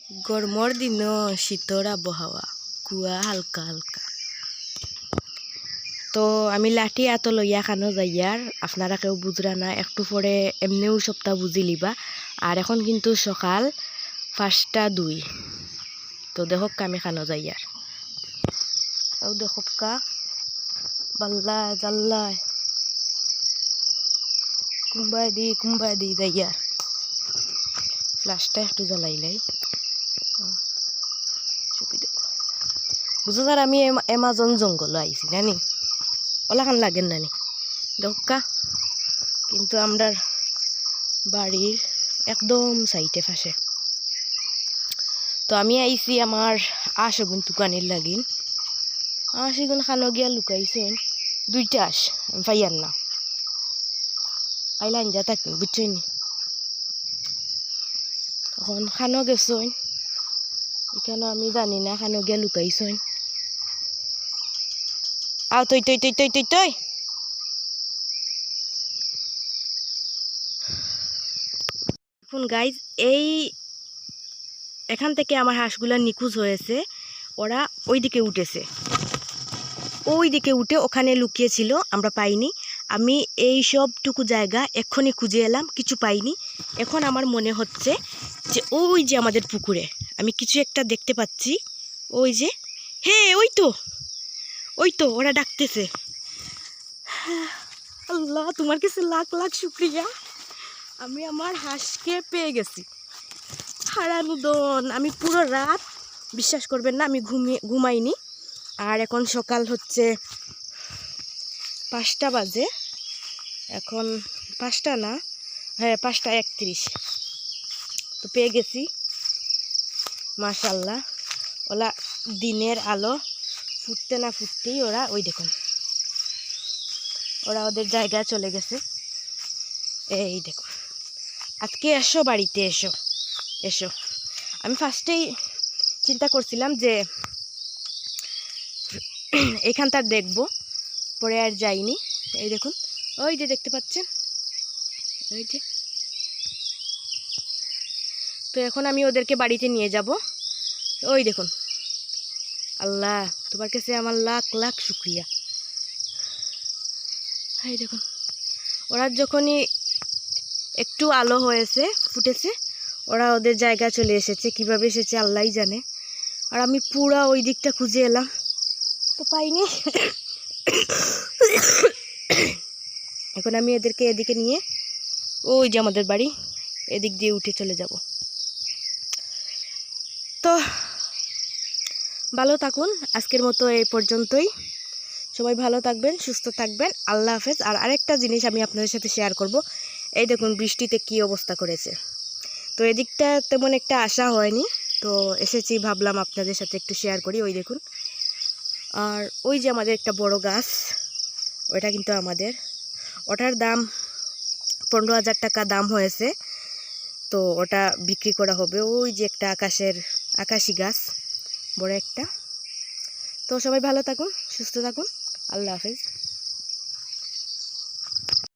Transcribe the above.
গরমর দিনও শীতর আবহাওয়া, কুয়া হালকা হালকা। তো আমি লাঠি এত লইয়া খানো যাইয়ার, আপনারা কেউ বুঝরা না, একটু পরে এমনিও সপ্তাহ বুঝি লিবা। আর এখন কিন্তু সকাল 5:02। তো দেখক আমি খানো যাইয়ার, ও দেখক কা বাল্লা জাল্লায় কুম্বাই দি যাইয়ার। ফ্লাশটা একটু জ্বালাইলাই বুঝো স্যার, আমি অ্যামাজন জঙ্গল আইছি নানি, ওলাখান লাগেন নানি দক্কা। কিন্তু আমরার বাড়ির একদম সাইটে ফাঁসে। তো আমি আইছি আমার আশগুন তুকানির লাগিন। আশগুন খানো গিয়া লুকাইছেন 2টা আস, আমি পাইয়ার না, আইলাইন যা থাকি বুঝছেন। তখন খানো গেছেন, এখানে আমি জানি না খানো গিয়া লুকাইছেন। আও তৈ তৈ তৈ তৈ তৈ তৈ এখন গাইজ, এই এখান থেকে আমার হাঁসগুলা নিখোঁজ হয়েছে। ওরা ওইদিকে উঠেছে, ওইদিকে উঠে ওখানে লুকিয়েছিল, আমরা পাইনি। আমি এই সবটুকু জায়গা এক্ষুনি খুঁজে এলাম, কিছু পাইনি। এখন আমার মনে হচ্ছে যে ওই যে আমাদের পুকুরে আমি কিছু একটা দেখতে পাচ্ছি। ওই যে, হে ওই তো ওরা ডাকতেছে। আল্লাহ, তোমার কাছে লাখ লাখ শুক্রিয়া, আমি আমার হাঁসকে পেয়ে গেছি। হারানুদন, আমি পুরো রাত, বিশ্বাস করবেন না, আমি ঘুমাইনি। আর এখন সকাল হচ্ছে 5টা বাজে, এখন 5টা না, হ্যাঁ 5:31। তো পেয়ে গেছি মাশাল্লাহ। ওরা দিনের আলো ফুটতে না ফুটতেই ওরা, ওই দেখুন, ওরা ওদের জায়গায় চলে গেছে। এই দেখুন, আজকে এসো, বাড়িতে এসো এসো। আমি ফার্স্টেই চিন্তা করছিলাম যে এখানটার দেখবো, পরে আর যাইনি। এই দেখুন, ওই যে দেখতে পাচ্ছেন, ওই যে। তো এখন আমি ওদেরকে বাড়িতে নিয়ে যাব। ওই দেখুন, আল্লাহ তোমার কাছে আমার লাখ লাখ শুক্রিয়া। এই দেখুন, ওরা যখনই একটু আলো হয়েছে, ফুটেছে, ওরা ওদের জায়গায় চলে এসেছে। কিভাবে এসেছে আল্লাহই জানে। আর আমি পুরা ওই দিকটা খুঁজে এলাম, তো পাইনি। এখন আমি এদেরকে এদিকে নিয়ে, ওই যে আমাদের বাড়ি, এদিক দিয়ে উঠে চলে যাব। তো ভালো থাকুন, আজকের মতো এই পর্যন্তই। সবাই ভালো থাকবেন, সুস্থ থাকবেন, আল্লাহ হাফেজ। আর আরেকটা জিনিস আমি আপনাদের সাথে শেয়ার করব। এই দেখুন বৃষ্টিতে কি অবস্থা করেছে। তো এদিকটা তেমন একটা আশা হয়নি, তো এসেছি, ভাবলাম আপনাদের সাথে একটু শেয়ার করি। ওই দেখুন, আর ওই যে আমাদের একটা বড় গাছ, ওইটা কিন্তু আমাদের, ওটার দাম 15,000 টাকা দাম হয়েছে। তো ওটা বিক্রি করা হবে। ওই যে একটা আকাশি গাছ, বড় একটা। তো সবাই ভালো থাকুন, সুস্থ থাকুন, আল্লাহ হাফেজ।